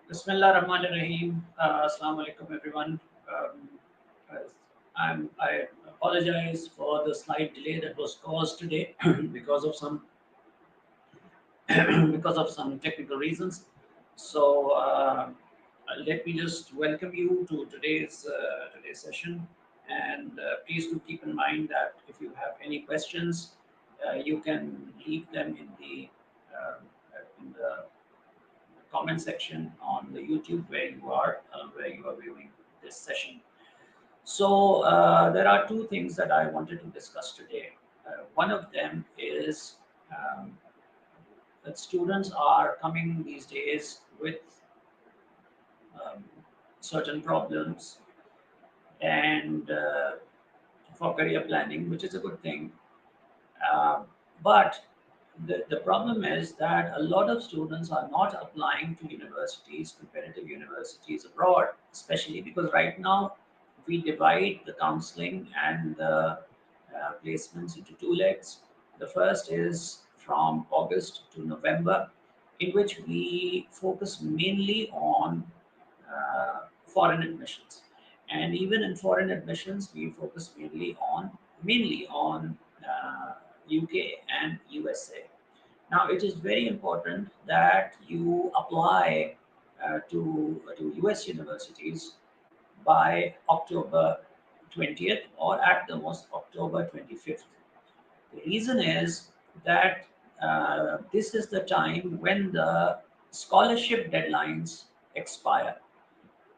Bismillah Rahman Rahim. Assalamu alaikum, everyone. Um, I apologize for the slight delay that was caused today because of some because of some technical reasons. So let me just welcome you to today's session, and please do keep in mind that if you have any questions, you can leave them uh, in the comment section on the YouTube where you are viewing this session. So there are two things that I wanted to discuss today. One of them is um, that students are coming these days with um, certain problems and for career planning, which is a good thing. Uh, but the problem is that a lot of students are not applying to universities, competitive universities abroad, especially because right now we divide the counseling and the placements into two legs. The first is from August to November, in which we focus mainly on foreign admissions. And even in foreign admissions, we focus mainly on UK and USA. Now, it is very important that you apply to US universities by October 20th or at the most October 25th. The reason is that this is the time when the scholarship deadlines expire.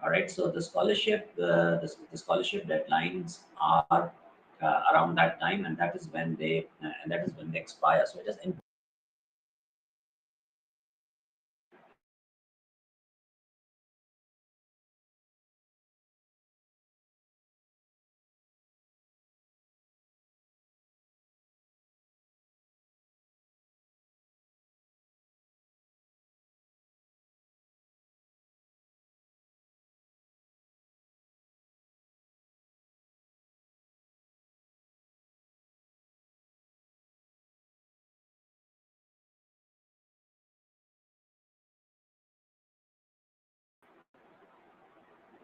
All right, so the scholarship deadlines are around that time, and that is when they expire. So it is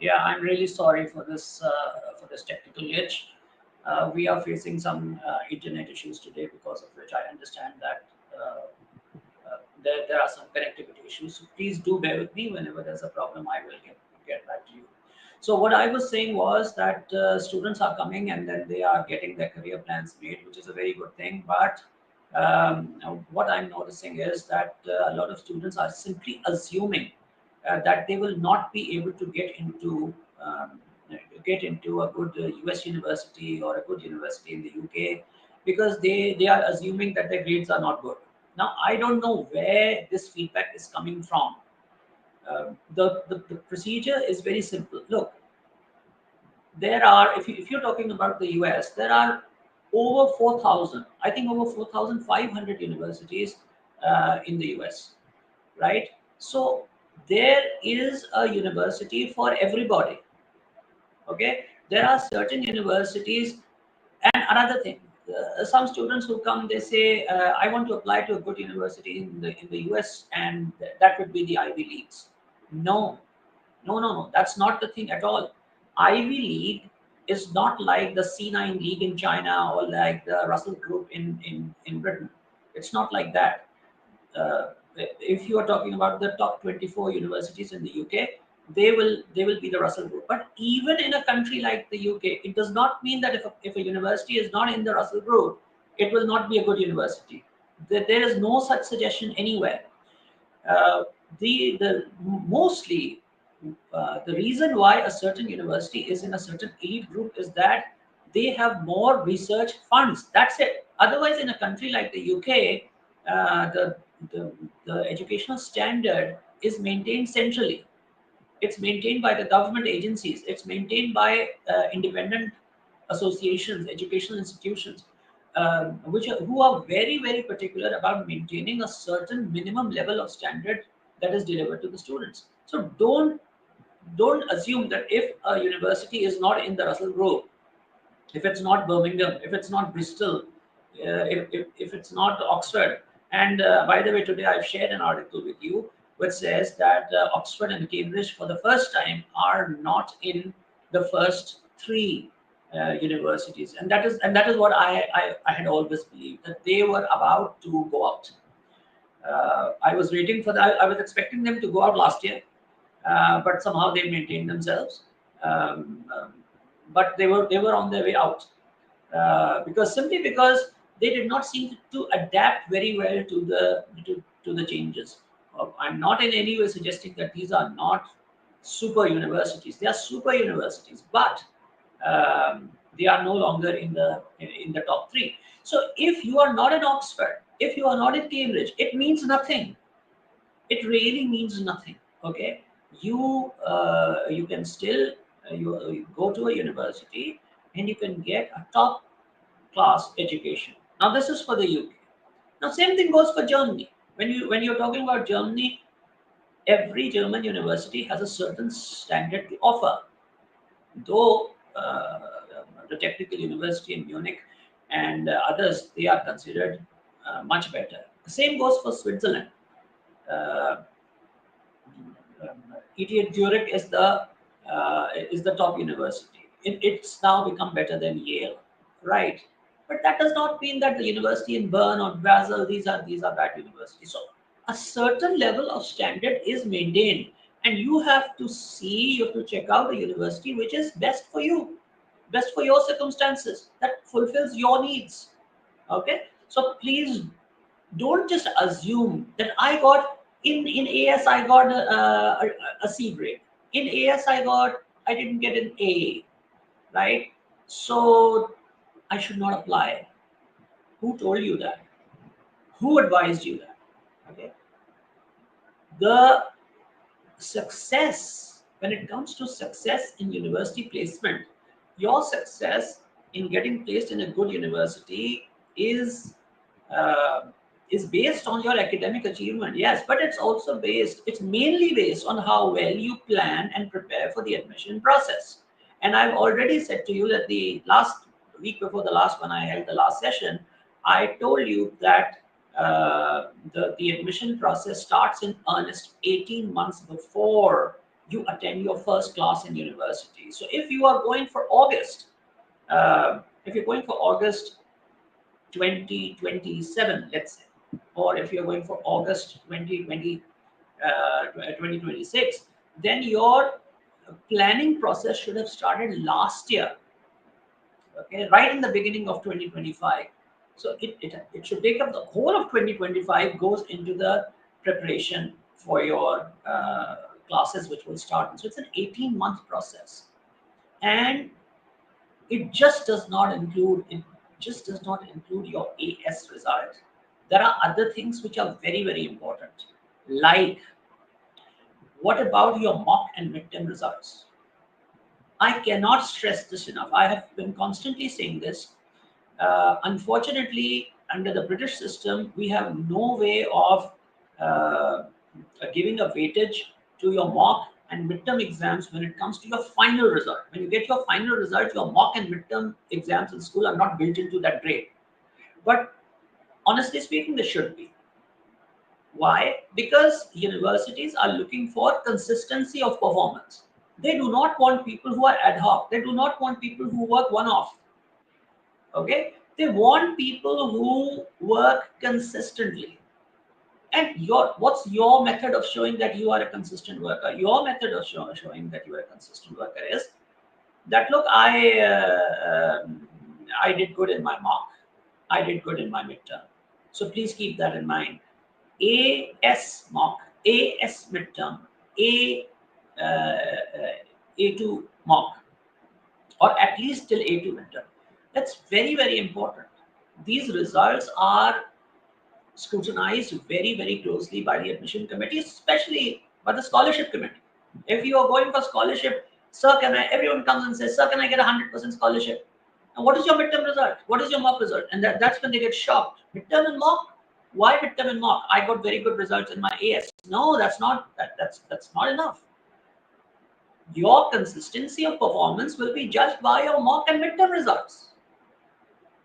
Yeah, I'm really sorry for this technical glitch. We are facing some internet issues today, because of which I understand that there are some connectivity issues. So please do bear with me. Whenever there's a problem, I will get back to you. So what I was saying was that students are coming and then they are getting their career plans made, which is a very good thing. But what I'm noticing is that a lot of students are simply assuming that they will not be able to um, get into a good US university or a good university in the UK, because they are assuming that their grades are not good. Now, I don't know where this feedback is coming from. The procedure is very simple. Look, there are, if you're talking about the US, there are over 4,000, I think over 4,500 universities in the US, right? So there is a university for everybody. Okay, there are certain universities. And another thing, some students who come, they say, I want to apply to a good university in the US, and that would be the Ivy Leagues. No, no, that's not the thing at all. Ivy League is not like the C9 League in China or like the Russell Group in Britain. It's not like that. If you are talking about the top 24 universities in the UK, they will be the Russell Group. But even in a country like the UK, it does not mean that if a university is not in the Russell Group, it will not be a good university. There is no such suggestion anywhere. Uh, the mostly the reason why a certain university is in a certain elite group is that they have more research funds. That's it. Otherwise, in a country like the UK, the the educational standard is maintained centrally. It's maintained by the government agencies. It's maintained by independent associations, educational institutions, who are very particular about maintaining a certain minimum level of standard that is delivered to the students. So don't assume that if a university is not in the Russell Group, if it's not Birmingham, if it's not Bristol, if it's not Oxford. And by the way, today I've shared an article with you. which says that Oxford and Cambridge for the first time are not in the first three universities, and that is what I had always believed, that they were about to go out. I was waiting for that. I was expecting them to go out last year, but somehow they maintained themselves. Um, um, but they were on their way out, because they did not seem to adapt very well to the changes. I'm not in any way suggesting that these are not super universities. They are super universities, but they are no longer in the top three. So if you are not in Oxford, if you are not in Cambridge, it means nothing. It really means nothing. Okay, you can still you go to a university and you can get a top class education. Now this is for the UK. Now same thing goes for Germany. When you're talking about Germany, every German university has a certain standard to offer. Though the technical university in Munich and others, they are considered much better. The same goes for Switzerland. Uh, ETH Zurich is the top university. It's now become better than Yale, right? But that does not mean that the university in Bern or Basel, these are bad universities. So a certain level of standard is maintained, and you have to check out a university which is best for you, best for your circumstances, that fulfills your needs. Okay, so please don't just assume that in AS I got a C grade. In AS I didn't get an A, right? So I should not apply. Who told you that? Who advised you that? Okay. The success, when it comes to success in university placement, your success in getting placed in a good university uh, is based on your academic achievement, yes, but it's mainly based on how well you plan and prepare for the admission process. And I've already said to you that the last week before the last one I held the last session, I told you that the admission process starts in earnest 18 months before you attend your first class in university. So if you are going for August, if you're going for August 2027, let's say, or if you're going for August 2026, then your planning process should have started last year, okay, right in the beginning of 2025. So it should take up the whole of 2025 goes into the preparation for your classes, which will start. So it's an 18-month process, and it just does not include your AS result. There are other things which are very, very important. Like, what about your mock and midterm results? I cannot stress this enough. I have been constantly saying this. Unfortunately, under the British system, we have no way of uh, giving a weightage to your mock and midterm exams when it comes to your final result. When you get your final result, your mock and midterm exams in school are not built into that grade. But honestly speaking, they should be. Why? Because universities are looking for consistency of performance. They do not want people who are ad hoc. They do not want people who work one off. Okay, they want people who work consistently. And what's your method of showing that you are a consistent worker? Your method of showing that you are a consistent worker is that, look, I did good in my mock, I did good in my midterm, so please keep that in mind. AS mock, AS midterm, a A2 mock, or at least till A2 midterm. That's very, very important. These results are scrutinized very, very closely by the admission committee, especially by the scholarship committee. If you are going for scholarship, sir, everyone comes and says, sir, can I get 100% scholarship? And what is your midterm result? What is your mock result? And that's when they get shocked. Midterm and mock? Why midterm and mock? I got very good results in my AS. No, that's not enough. Your consistency of performance will be judged by your mock and midterm results.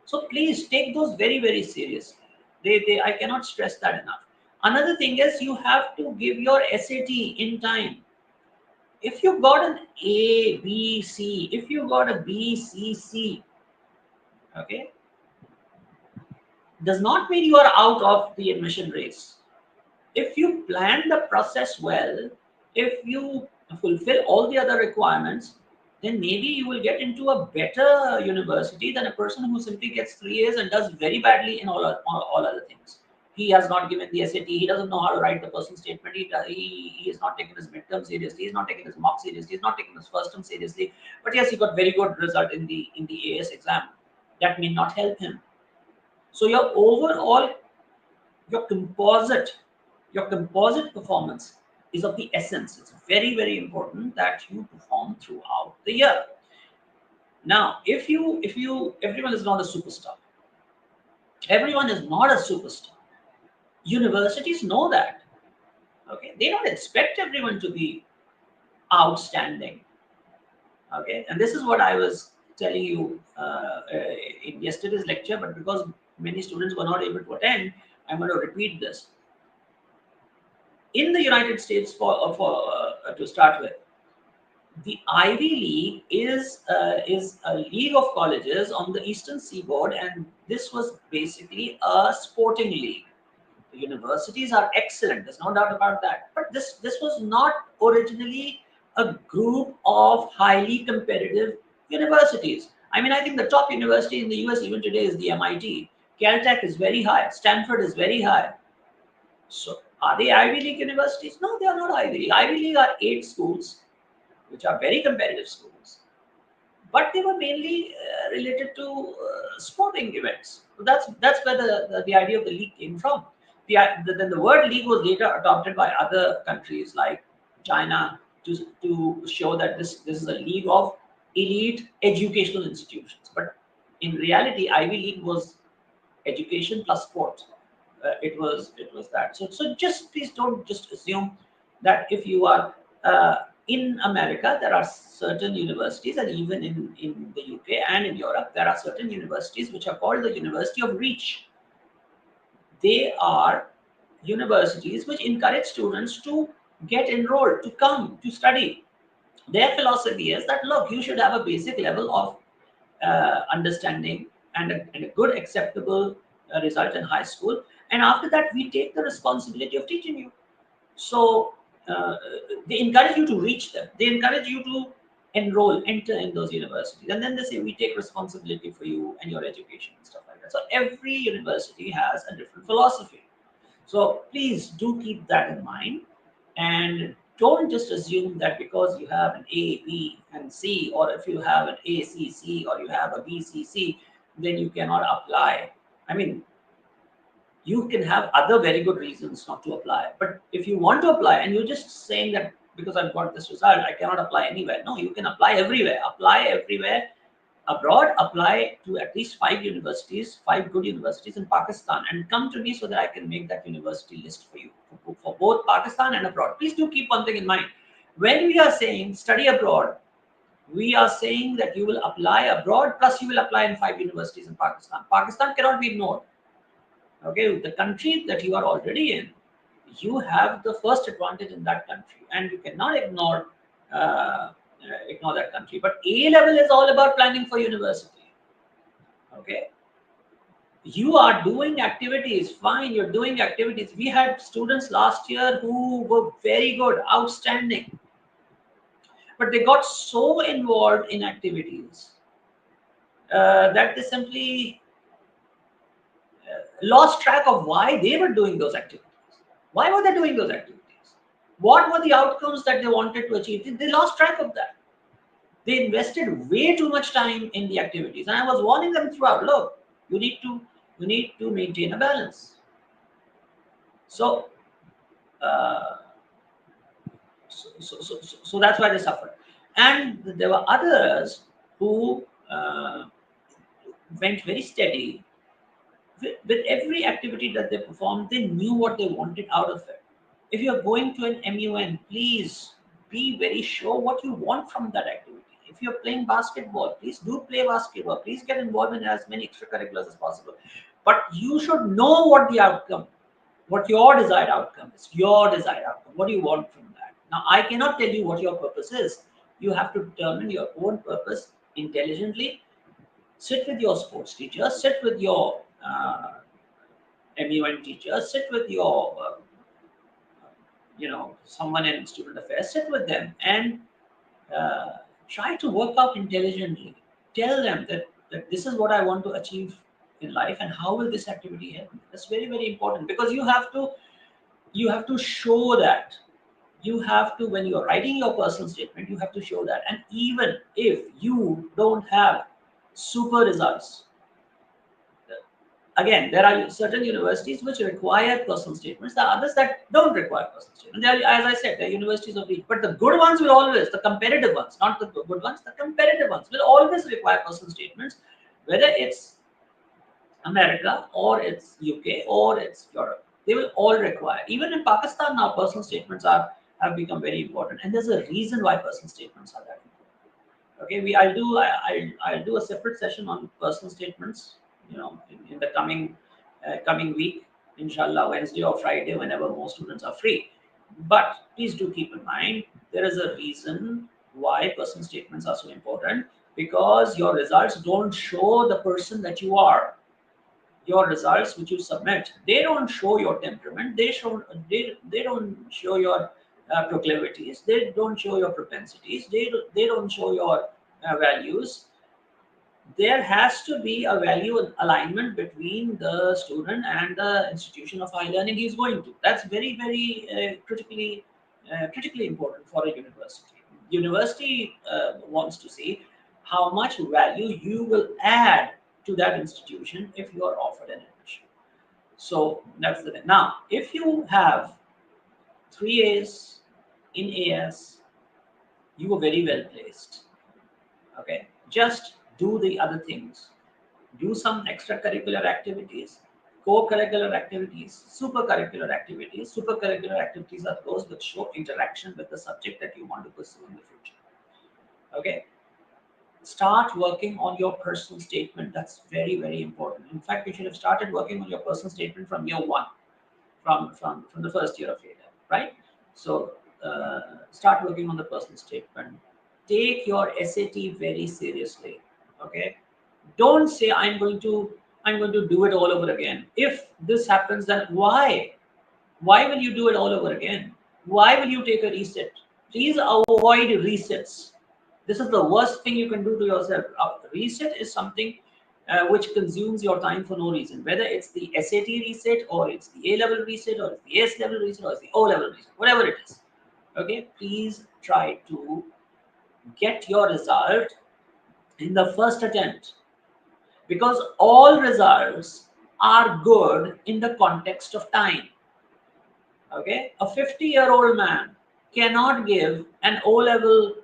So please take those very, very seriously. I cannot stress that enough. Another thing is you have to give your SAT in time. If you got an A, B, C, if you got a B, C, C, okay, does not mean you are out of the admission race. If you plan the process well, if you fulfill all the other requirements, then maybe you will get into a better university than a person who simply gets 3 A's and does very badly in all other things. He has not given the SAT. He doesn't know how to write the personal statement. He is not taking his midterm seriously. He's not taking his mock seriously. He's not taking his first term seriously. But yes, he got very good result in the AS exam. That may not help him. So your overall, your composite your composite performance is of the essence. It's very, very important that you perform throughout the year. Now, if you everyone is not a superstar. Everyone is not a superstar. Universities know that. Okay, they don't expect everyone to be outstanding. Okay, and this is what I was telling you in yesterday's lecture, but because many students were not able to attend, I'm going to repeat this. In the United States, to start with, the Ivy League is a league of colleges on the Eastern Seaboard, and this was basically a sporting league. The universities are excellent. There's no doubt about that. But this was not originally a group of highly competitive universities. I mean, I think the top university in the US even today is the MIT. Caltech is very high. Stanford is very high. So, are they Ivy League universities? No, they are not Ivy League. Ivy League are 8 schools, which are very competitive schools, but they were mainly related to sporting events. So that's where the idea of the league came from. Then the word league was later adopted by other countries like China to show that this is a league of elite educational institutions. But in reality, Ivy League was education plus sport. It was that. So just please don't just assume that if you are in America, there are certain universities, and even in the UK and in Europe, there are certain universities which are called the University of Reach. They are universities which encourage students to get enrolled, to come to study. Their philosophy is that look, you should have a basic level of understanding and a good acceptable result in high school, and after that we take the responsibility of teaching you. So they encourage you to reach them. They encourage you to enroll, enter in those universities, and then they say we take responsibility for you and your education and stuff like that. So every university has a different philosophy. So please do keep that in mind, and don't just assume that because you have an A, B, and C, or if you have an ACC or you have a BCC, then you cannot apply. I mean, you can have other very good reasons not to apply. But if you want to apply and you're just saying that because I've got this result, I cannot apply anywhere. No, you can apply everywhere. Apply everywhere abroad. Apply to at least 5 universities, 5 good universities in Pakistan, and come to me so that I can make that university list for you for both Pakistan and abroad. Please do keep one thing in mind. When we are saying study abroad, we are saying that you will apply abroad plus you will apply in 5 universities in Pakistan. Pakistan cannot be ignored. Okay, the country that you are already in, you have the first advantage in that country, and you cannot uh, ignore that country. But A level is all about planning for university. Okay, you are doing activities, fine, you're doing activities. We had students last year who were very good, outstanding, but they got so involved in activities that they simply lost track of why they were doing those activities. Why were they doing those activities? What were the outcomes that they wanted to achieve? They lost track of that. They invested way too much time in the activities, and I was warning them throughout. Look, you need to maintain a balance. So, uh, so that's why they suffered. And there were others who went very steady with every activity that they performed. They knew what they wanted out of it. If you're going to an MUN, please be very sure what you want from that activity. If you're playing basketball, please do play basketball. Please get involved in as many extracurriculars as possible. But you should know what the outcome. what your desired outcome is. Your desired outcome. What do you want from that? Now, I cannot tell you what your purpose is. You have to determine your own purpose intelligently. Sit with your sports teacher, sit with your MUN teacher, sit with your someone in student affairs, sit with them and uh, try to work out intelligently. Tell them that this is what I want to achieve in life and how will this activity help me. That's very, very important because you have to show that. You have to, when you're writing your personal statement, you have to show that. And even if you don't have super results, again, there are certain universities which require personal statements. There are others that don't require personal statements. They are, as I said, they're universities of reach. But the good ones will always, the competitive ones, not the good ones, the competitive ones will always require personal statements, whether it's America or it's UK or it's Europe. They will all require. Even in Pakistan now, personal statements have become very important, and there's a reason why personal statements are that important. Okay, I'll do a separate session on personal statements. In the coming week, inshallah, Wednesday or Friday, whenever most students are free. But please do keep in mind there is a reason why personal statements are so important, because your results don't show the person that you are. Your results which you submit, they don't show your temperament, they don't show your proclivities, they don't show your propensities, they don't show your values. There has to be a value alignment between the student and the institution of higher learning he is going to. That's very, very critically important for a university. University wants to see how much value you will add to that institution if you are offered an admission. So that's the thing. Now, if you have 3 A's in AS, you are very well placed. Okay, just do the other things. Do some extracurricular activities, co-curricular activities, supercurricular activities. Supercurricular activities are those that show interaction with the subject that you want to pursue in the future. Okay, start working on your personal statement. That's very, very important. In fact, you should have started working on your personal statement from year one, from the first year of A-level, right? So start working on the personal statement. Take your SAT very seriously. Okay, don't say I'm going to do it all over again. If this happens, then why will you do it all over again? Why will you take a reset? Please avoid resets. This is the worst thing you can do to yourself. Reset is something which consumes your time for no reason, whether it's the SAT reset or it's the A level reset or it's the S level reset or it's the O level reset, whatever it is. Okay, please try to get your result in the first attempt, because all results are good in the context of time. Okay, a 50-year-old man cannot give an O level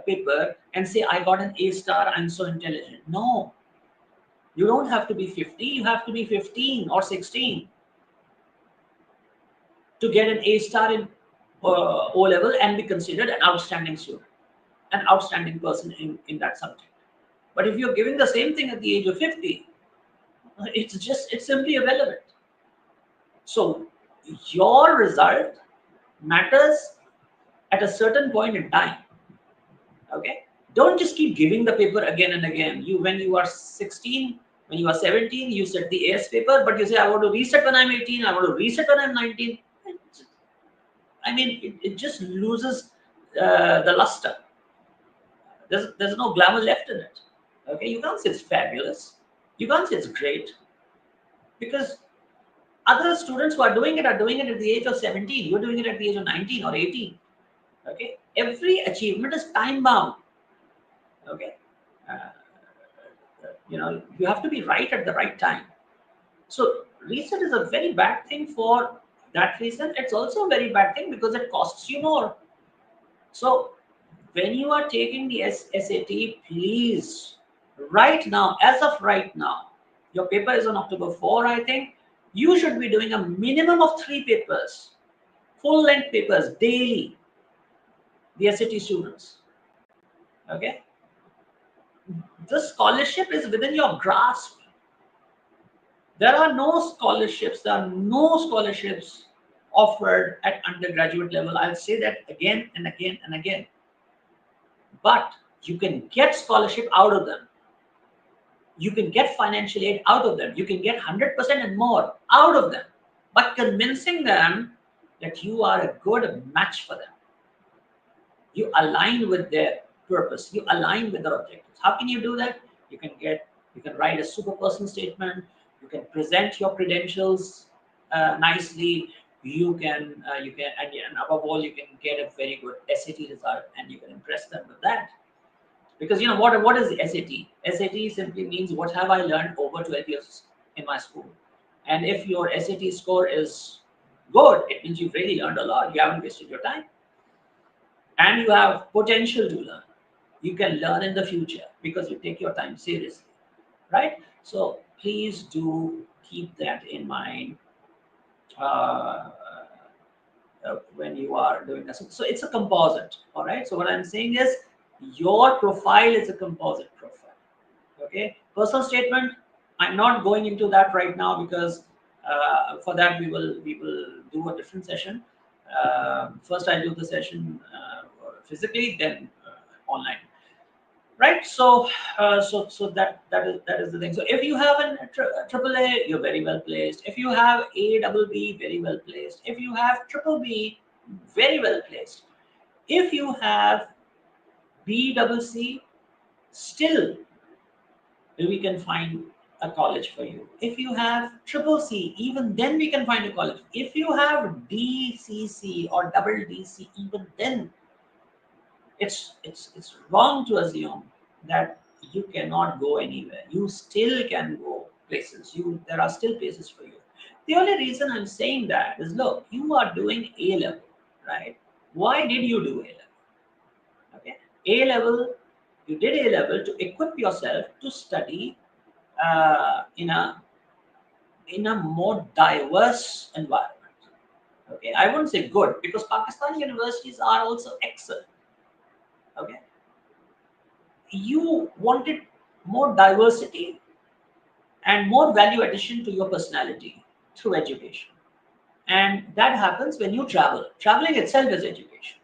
paper and say, I got an A star, I'm so intelligent. No, you don't have to be 50, you have to be 15 or 16 to get an A star in O level and be considered an outstanding student, an outstanding person in that subject. But if you're giving the same thing at the age of 50, it's simply irrelevant. So your result matters at a certain point in time. Okay, don't just keep giving the paper again and again. When you are 16, when you are 17, you set the AS paper, but you say, I want to reset when I'm 18, I want to reset when I'm 19. I mean, it just loses the luster. There's no glamour left in it. Okay, you can't say it's fabulous, you can't say it's great, because other students who are doing it at the age of 17. You're doing it at the age of 19 or 18. Okay, every achievement is time bound. Okay, uh, you have to be right at the right time. So reset is a very bad thing for that reason. It's also a very bad thing because it costs you more. So when you are taking the SAT, please, right now, as of right now, your paper is on October 4, I think. You should be doing a minimum of 3 papers, full length papers daily, the SAT students. Okay, the scholarship is within your grasp. There are no scholarships. There are no scholarships offered at undergraduate level. I'll say that again and again and again. But you can get scholarship out of them. You can get financial aid out of them. You can get 100% and more out of them. But convincing them that you are a good match for them. You align with their purpose. You align with their objectives. How can you do that? You can write a super personal statement. You can present your credentials nicely. And above all, you can get a very good SAT result, and you can impress them with that. Because what is the SAT? SAT simply means what have I learned over 12 years in my school. And if your SAT score is good, it means you've really learned a lot. You haven't wasted your time. And you have potential to learn. You can learn in the future because you take your time seriously, right? So please do keep that in mind uh, when you are doing this. So it's a composite, all right? So what I'm saying is your profile is a composite profile, okay? Personal statement, I'm not going into that right now because for that we will do a different session. First I'll do the session physically, then online, right? So that is the thing. So if you have triple A, you're very well placed. If you have A double B, very well placed. If you have triple B, very well placed. If you have B double C, still we can find a college for you. If you have triple C, even then we can find a college. If you have DCC or double DC, even then it's wrong to assume that you cannot go anywhere. You still can go places. There are still places for you. The only reason I'm saying that is, look, you are doing A level, right? Why did you do A level? Okay, A level, you did A level to equip yourself to study in a more diverse environment. Okay, I wouldn't say good because Pakistani universities are also excellent. Okay, you wanted more diversity and more value addition to your personality through education, and that happens when you travel. Traveling itself is education,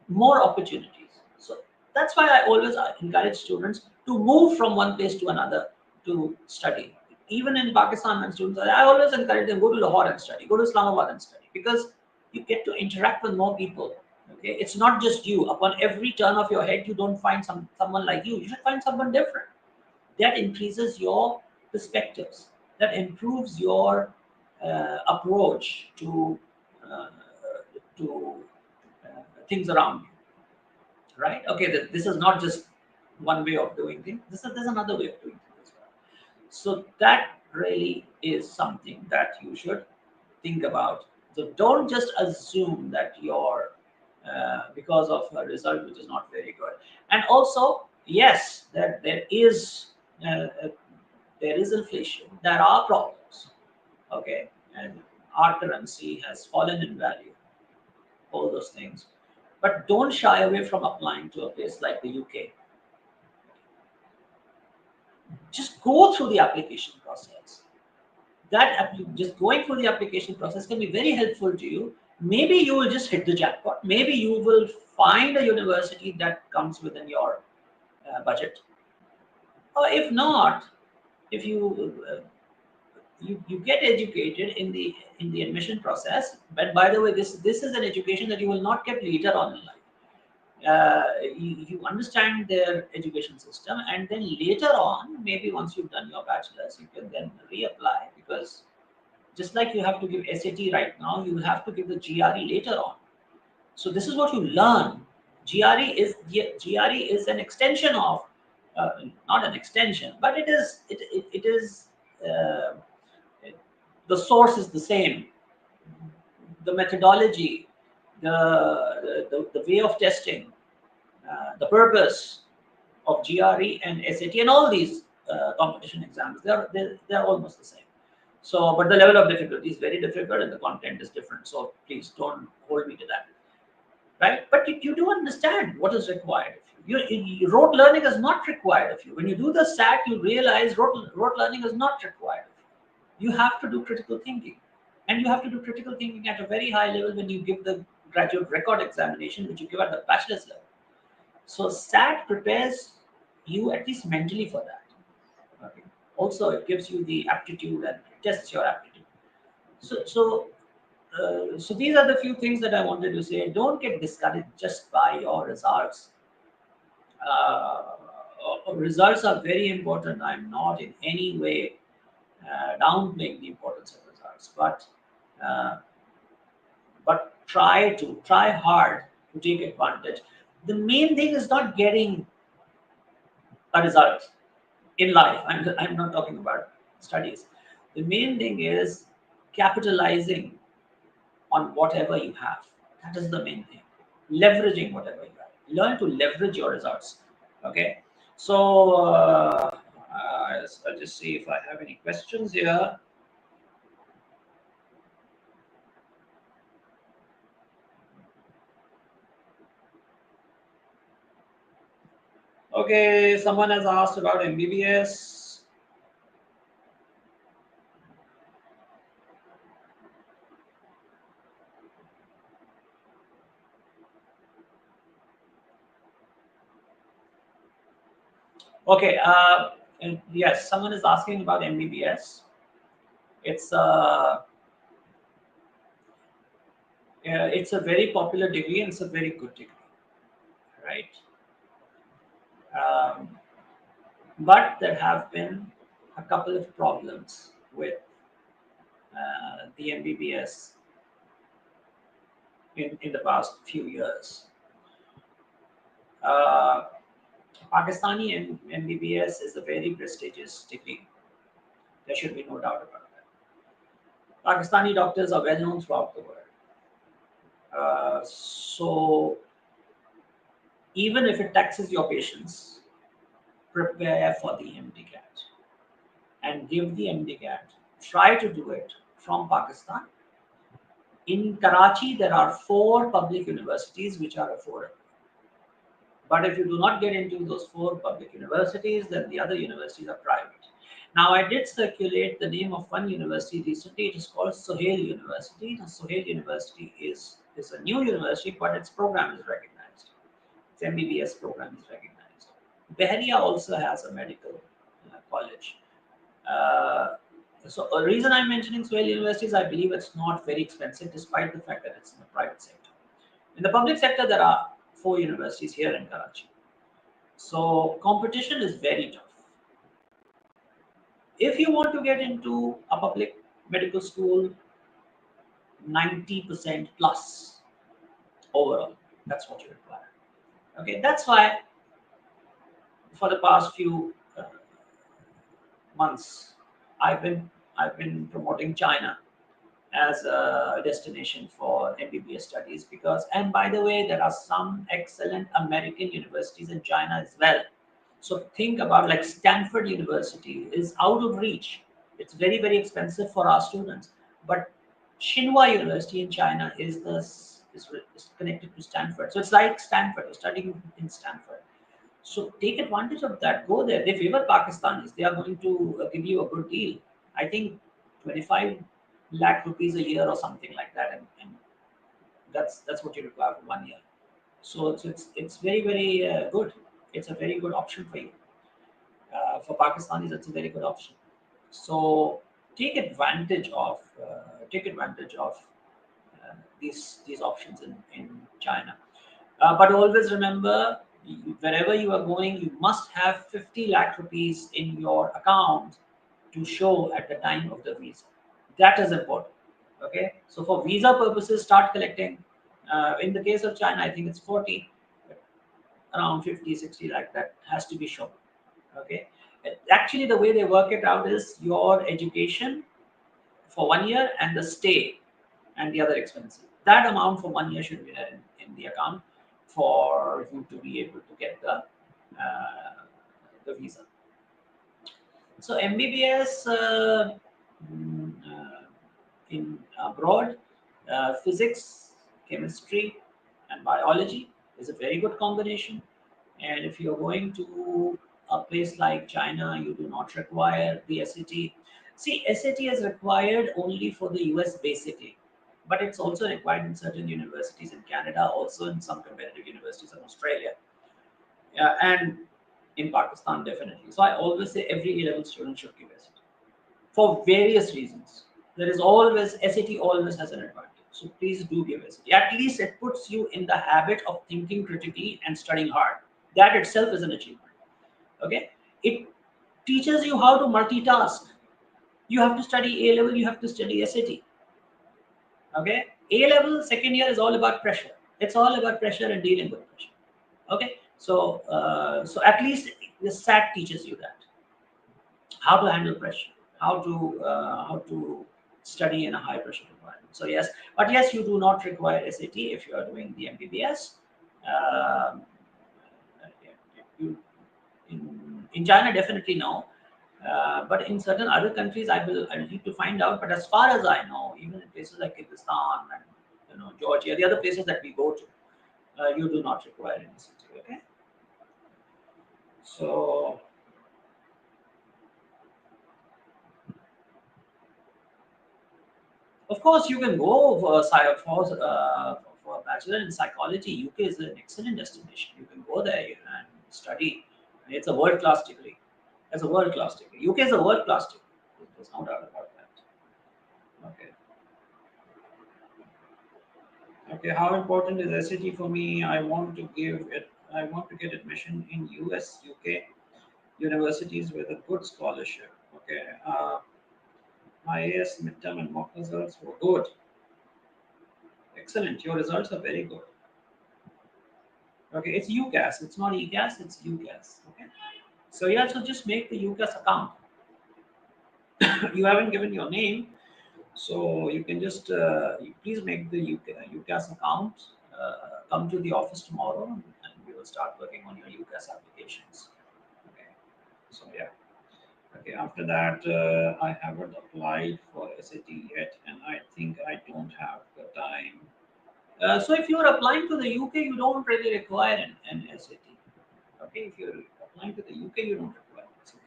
more opportunities. So that's why I always encourage students to move from one place to another to study. Even in Pakistan, when students I always encourage them, go to Lahore and study, go to Islamabad and study, because you get to interact with more people. Okay, it's not just you. Upon every turn of your head, you don't find someone like you. You should find someone different. That increases your perspectives. That improves your approach uh, to things around you, right? Okay, this is not just one way of doing things. There's another way of doing things as well. So that really is something that you should think about. So don't just assume that you're because of a result which is not very good. And also, yes, that uh, uh, there is inflation. There are problems. Okay, and our currency has fallen in value. All those things, but don't shy away from applying to a place like the UK. Just go through the application process. Just going through the application process can be very helpful to you. Maybe you will just hit the jackpot. Maybe you will find a university that comes within your budget, or if not, if you get educated in the admission process. But by the way, this is an education that you will not get later on in life. You understand their education system, and then later on, maybe once you've done your bachelor's, you can then reapply, because just like you have to give SAT right now, you will have to give the GRE later on. So this is what you learn. GRE is an extension of not an extension, but it is uh, the source is the same. The methodology, the way of testing, the purpose of GRE and SAT and all these competition exams, they're almost the same. So, but the level of difficulty is very difficult and the content is different. So please don't hold me to that, right? But you do understand what is required of you. Rote learning is not required of you. When you do the SAT, you realize rote learning is not required of you. You have to do critical thinking, and you have to do critical thinking at a very high level when you give the graduate record examination, which you give at the bachelor's level. So SAT prepares you at least mentally for that. Okay. Also, it gives you the aptitude and tests your aptitude. So these are the few things that I wanted to say. Don't get discouraged just by your results. Results are very important. I'm not in any way downplaying the importance of results, uh, but try hard to take advantage. The main thing is not getting a result in life. I'm not talking about studies. The main thing is capitalizing on whatever you have. That is the main thing. Leveraging whatever you have. Learn to leverage your results. Okay. So I'll just see if I have any questions here. Okay, someone has asked about MBBS. Okay, and yes, someone is asking about MBBS. It's it's a very popular degree and it's a very good degree, right? Um, but there have been a couple of problems with the MBBS in the past few years. Uh, Pakistani MBBS is a very prestigious degree. There should be no doubt about that. Pakistani doctors are well known throughout the world. So even if it taxes your patience, prepare for the MDCAT and give the MDCAT. Try to do it from Pakistan. In Karachi, there are 4 public universities which are affordable. But if you do not get into those 4 public universities, then the other universities are private. Now, I did circulate the name of one university recently. It is called Sohail University. Now, Sohail University is a new university, but its program is recognized. Its MBBS program is recognized. Behria also has a medical college. Uh, so, a reason I'm mentioning Sohail University is I believe it's not very expensive, despite the fact that it's in the private sector. In the public sector, there are 4 universities here in Karachi. So competition is very tough. If you want to get into a public medical school, 90% plus overall, that's what you require. Okay, that's why for the past few months, I've been promoting China as a destination for MBBS studies because, and by the way, there are some excellent American universities in China as well. So think about like Stanford University is out of reach. It's very, very expensive for our students. But Tsinghua University in China is connected to Stanford. So it's like Stanford, you're studying in Stanford. So take advantage of that. Go there. They favor Pakistanis. They are going to give you a good deal. I think 25 lakh rupees a year or something like that, and that's what you require for 1 year. So it's very very good. It's a very good option for you. For Pakistanis, it's a very good option. So take advantage of these options in China. But always remember, wherever you are going, you must have 50 lakh rupees in your account to show at the time of the visa. That is important. Okay, so for visa purposes, start collecting. In the case of China, I think it's 40, around 50, 60 lakh that has to be shown. Okay, actually, the way they work it out is your education for 1 year and the stay and the other expenses. That amount for 1 year should be there in the account for you to be able to get the visa. So MBBS in abroad, physics, chemistry, and biology is a very good combination. And if you're going to a place like China, you do not require the SAT. See, SAT is required only for the US basically, but it's also required in certain universities in Canada, also in some competitive universities in Australia, and in Pakistan definitely. So I always say every A-level student should give SAT for various reasons. There is always SAT always has an advantage. So please do give SAT. At least it puts you in the habit of thinking critically and studying hard. That itself is an achievement. Okay, it teaches you how to multitask. You have to study A level, you have to study SAT. Okay, A level second year is all about pressure. It's all about pressure and dealing with pressure. Okay, so at least the SAT teaches you that how to handle pressure, how to study in a high pressure environment. So yes, but yes, you do not require SAT if you are doing the MBBS. Um, you, in China, definitely no. But in certain other countries, I need to find out. But as far as I know, even in places like Kyrgyzstan and Georgia, the other places that we go to, you do not require any SAT. Okay, so of course, you can go for a bachelor in psychology. UK is an excellent destination. You can go there and study. It's a world class degree. It's a world class degree. UK is a world class degree. There's no doubt about that. Okay. Okay. How important is SAT for me? I want to give it. I want to get admission in US, UK universities with a good scholarship. Okay. My AS midterm and mock results were good. Excellent. Your results are very good. Okay, it's UCAS. It's not ECAS. It's UCAS. Okay. So yeah, so just make the UCAS account. You haven't given your name, so you can just please make the UCAS account. Come to the office tomorrow, and we will start working on your UCAS applications. Okay. So yeah. Okay. After that, I haven't applied for SAT yet, and I think I don't have the time. So if you are applying to the UK, you don't really require an SAT. Okay, if you're applying to the UK, you don't require an SAT.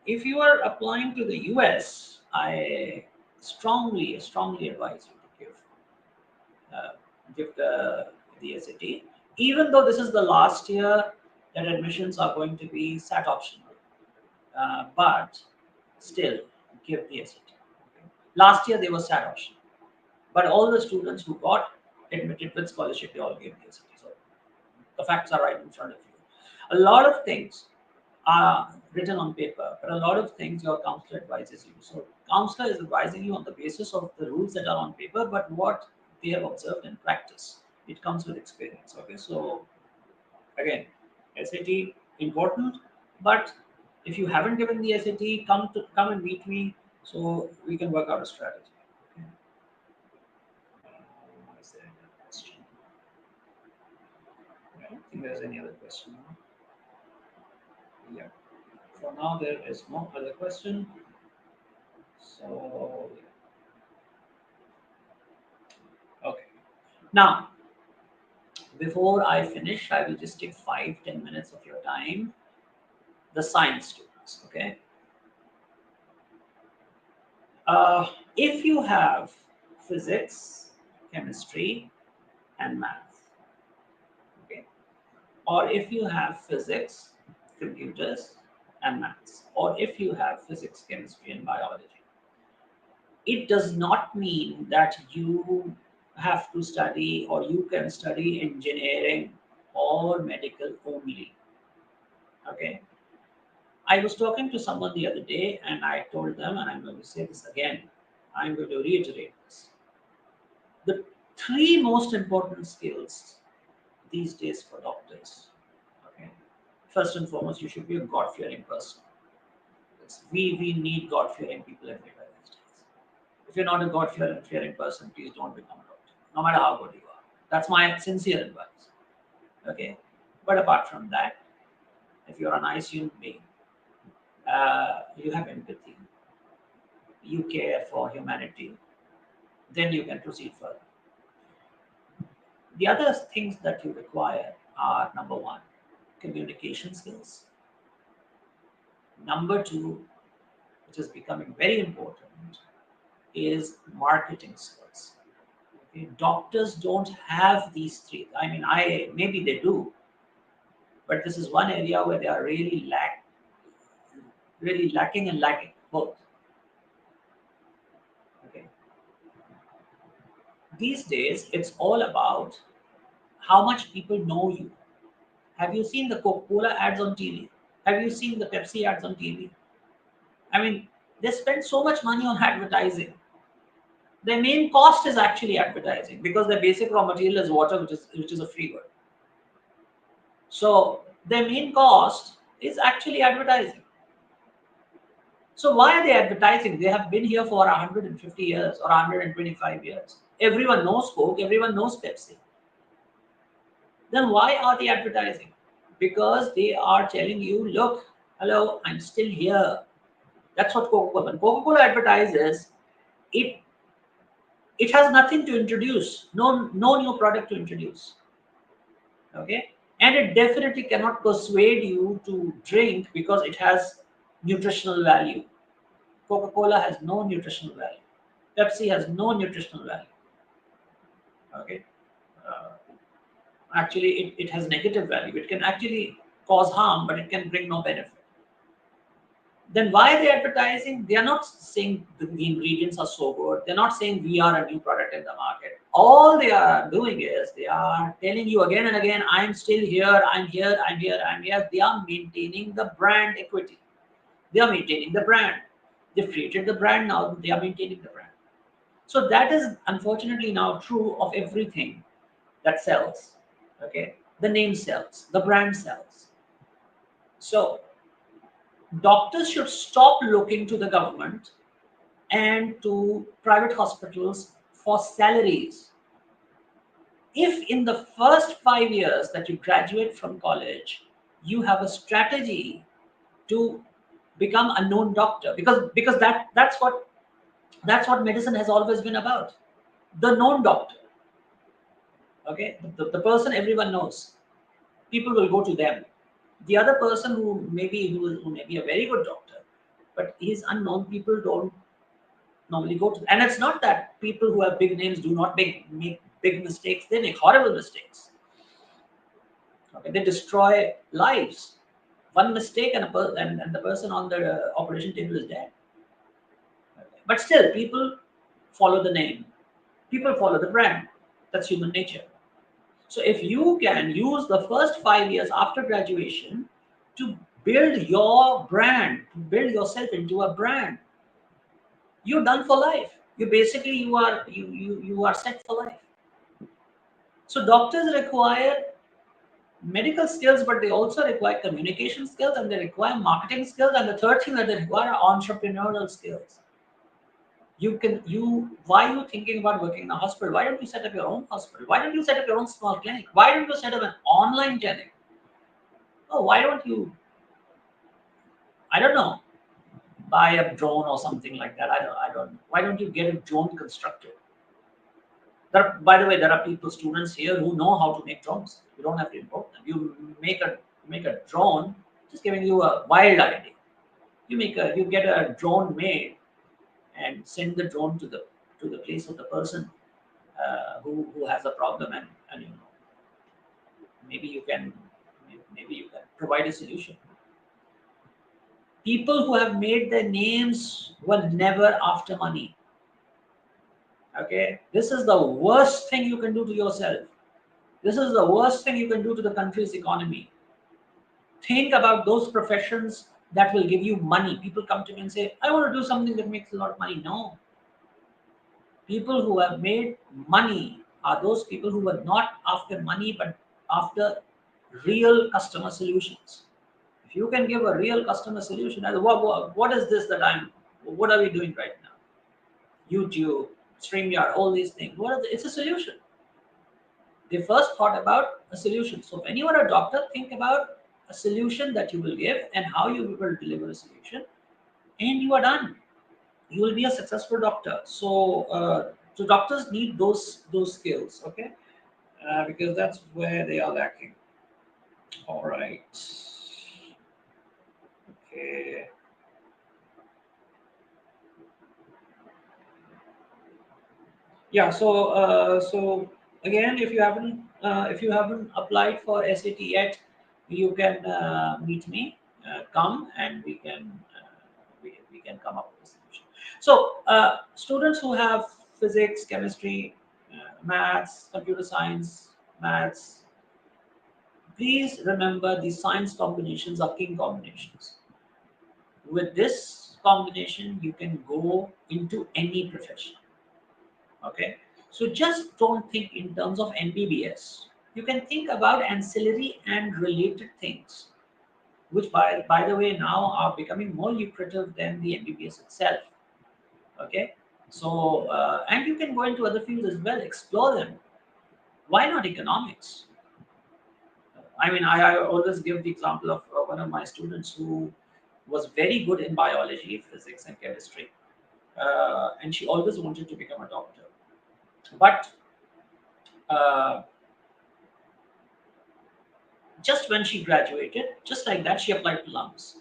If you are applying to the US, I strongly advise you to uh, give the SAT. Even though this is the last year that admissions are going to be SAT optional, but still give the SAT. Okay. Last year they were SAT optional, but all the students who got admitted with scholarship, they all gave the SAT. So the facts are right in front of you. A lot of things are written on paper, but a lot of things your counselor advises you. So counselor is advising you on the basis of the rules that are on paper, but what they have observed in practice. It comes with experience. Okay, so again, SAT important, but if you haven't given the SAT, come and meet me so we can work out a strategy. Okay. Is there any other question? I don't think there's any other question now. Yeah. For now, there is no other question. So, okay. Now, before I finish, I will just take 5-10 minutes of your time. The science students, okay? If you have physics, chemistry, and math, okay? Or if you have physics, computers, and maths, or if you have physics, chemistry, and biology, it does not mean that you have to study or you can study engineering or medical only. Okay. I was talking to someone the other day and I told them, and I'm going to say this again, I'm going to reiterate this. The three most important skills these days for doctors. Okay. First and foremost, you should be a God fearing person. We need God fearing people everywhere these days. If you're not a God fearing person, please don't become a doctor, no matter how good you are. That's my sincere advice. Okay. But apart from that, if you're a nice human being, you have empathy, you care for humanity, then you can proceed further. The other things that you require are number one, communication skills. Number two, which is becoming very important, is marketing skills. Okay? Doctors don't have these three. I mean, I maybe they do, but this is one area where they are really lacking and lacking both. Okay. These days, it's all about how much people know you. Have you seen the Coca-Cola ads on TV? Have you seen the Pepsi ads on TV? I mean, they spend so much money on advertising. Their main cost is actually advertising because their basic raw material is water, which is a free word. So their main cost is actually advertising. So why are they advertising? They have been here for 150 years or 125 years. Everyone knows Coke, everyone knows Pepsi. Then why are they advertising? Because they are telling you, look, hello, I'm still here. That's what Coca-Cola. When Coca-Cola advertises, it it has nothing to introduce, no new product to introduce. Okay, and it definitely cannot persuade you to drink because it has nutritional value. Coca-Cola has no nutritional value. Pepsi has no nutritional value. Okay, uh, actually, it has negative value. It can actually cause harm, but it can bring no benefit. Then why are they advertising? They are not saying the ingredients are so good. They're not saying we are a new product in the market. All they are doing is they are telling you again and again, I'm still here, I'm here, I'm here, I'm here. They are maintaining the brand equity. They are maintaining the brand. They've created the brand, now they are maintaining the brand. So that is unfortunately now true of everything that sells. Okay. The name sells, the brand sells. So doctors should stop looking to the government and to private hospitals for salaries. If in the first 5 years that you graduate from college, you have a strategy to become a known doctor, because that's what medicine has always been about. The known doctor, okay, the person everyone knows, people will go to them. The other person who may be a very good doctor, but he's unknown, people don't normally go to. And it's not that people who have big names do not make big mistakes. They make horrible mistakes. Okay, they destroy lives. One mistake and the person on the operation table is dead. Okay. But still, people follow the name. People follow the brand. That's human nature. So if you can use the first 5 years after graduation to build your brand, to build yourself into a brand, you're done for life. You are set for life. So doctors require medical skills, but they also require communication skills and they require marketing skills. And the third thing that they require are entrepreneurial skills. Why are you thinking about working in a hospital? Why don't you set up your own hospital? Why don't you set up your own small clinic? Why don't you set up an online clinic? Oh, why don't you, I don't know, buy a drone or something like that? I don't. Why don't you get a drone constructed? By the way, there are students here who know how to make drones. You don't have to import them. You make a drone. Just giving you a wild idea. You get a drone made and send the drone to the place of the person who has a problem, and maybe you can maybe you can provide a solution. People who have made their names were never after money. Okay, this is the worst thing you can do to yourself. This is the worst thing you can do to the country's economy. Think about those professions that will give you money. People come to me and say, I want to do something that makes a lot of money. No. People who have made money are those people who were not after money but after real customer solutions. If you can give a real customer solution, what is this what are we doing right now? YouTube, StreamYard, all these things. It's a solution. They first thought about a solution. So when you are a doctor, think about a solution that you will give and how you will deliver a solution, and you are done. You will be a successful doctor. So doctors need those skills, okay? Because that's where they are lacking. All right. Okay. Yeah. So again, if you haven't applied for SAT yet, you can meet me. Come and we can come up with a solution. So students who have physics, chemistry, maths, computer science, maths, please remember the science combinations are king combinations. With this combination, you can go into any profession. Okay, so just don't think in terms of MBBS. You can think about ancillary and related things, which by the way now are becoming more lucrative than the MBBS itself. Okay, so and you can go into other fields as well, explore them. Why not economics? I mean, I always give the example of one of my students who was very good in biology, physics, and chemistry, and she always wanted to become a doctor. But uh, just when she graduated, just like that, she applied to lungs,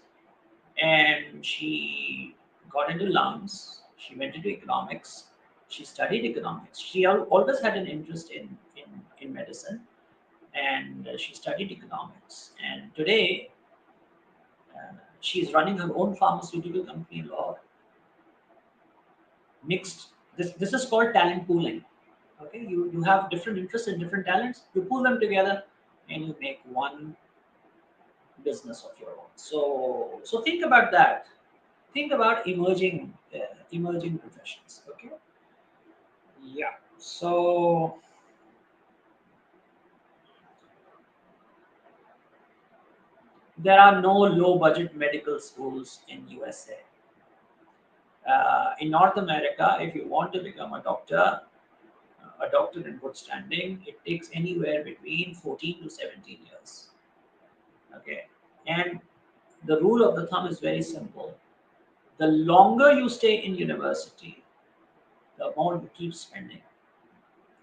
and she got into lungs. She went into economics. She studied economics. She always had an interest in medicine, and she studied economics. And today, she's running her own pharmaceutical company in Lahore. Mixed. This is called talent pooling. Okay, you have different interests and different talents. You pool them together, and you make one business of your own. So think about that. Think about emerging professions. Okay. Yeah. So there are no low budget medical schools in USA. In North America, if you want to become a doctor in good standing, it takes anywhere between 14 to 17 years. Okay. And the rule of the thumb is very simple. The longer you stay in university, the more you keep spending.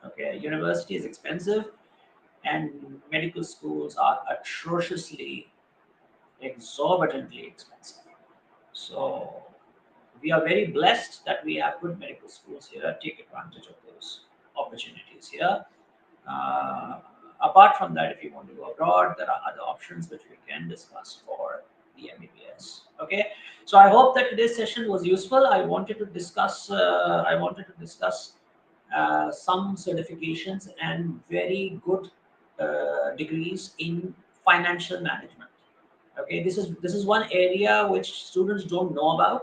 Okay. University is expensive, and medical schools are atrociously, exorbitantly expensive. So we are very blessed that we have good medical schools here. Take advantage of those opportunities here. Uh, Apart from that, if you want to go abroad, there are other options which we can discuss for the MBBS. Okay, so I hope that today's session was useful. I wanted to discuss. Some certifications and very good degrees in financial management. Okay, this is one area which students don't know about,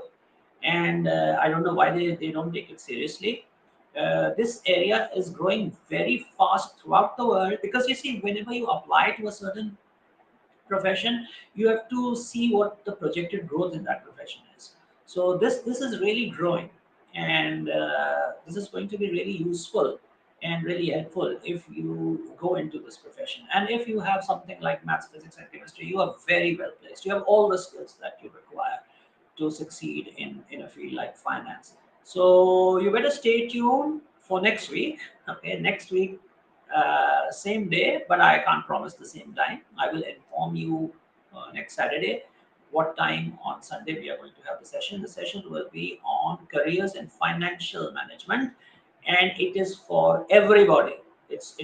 and I don't know why they don't take it seriously. This area is growing very fast throughout the world, because you see, whenever you apply to a certain profession, you have to see what the projected growth in that profession is. So this is really growing, and this is going to be really useful and really helpful if you go into this profession. And if you have something like maths, physics, and chemistry, you are very well placed. You have all the skills that you require to succeed in a field like finance. So you better stay tuned for next week. Okay, next week, same day, but I can't promise the same time. I will inform you next Saturday what time on Sunday we are going to have the session. The session will be on careers and financial management, and it is for everybody. It's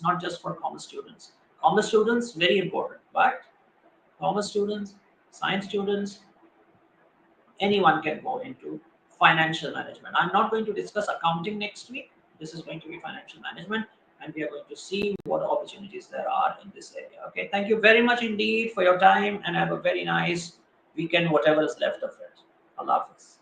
not just for commerce students. Commerce students very important, but commerce students, science students, anyone can go into financial management. I'm not going to discuss accounting next week. This is going to be financial management, and we are going to see what opportunities there are in this area. Okay, thank you very much indeed for your time, and have a very nice weekend, whatever is left of it. Allah Hafiz.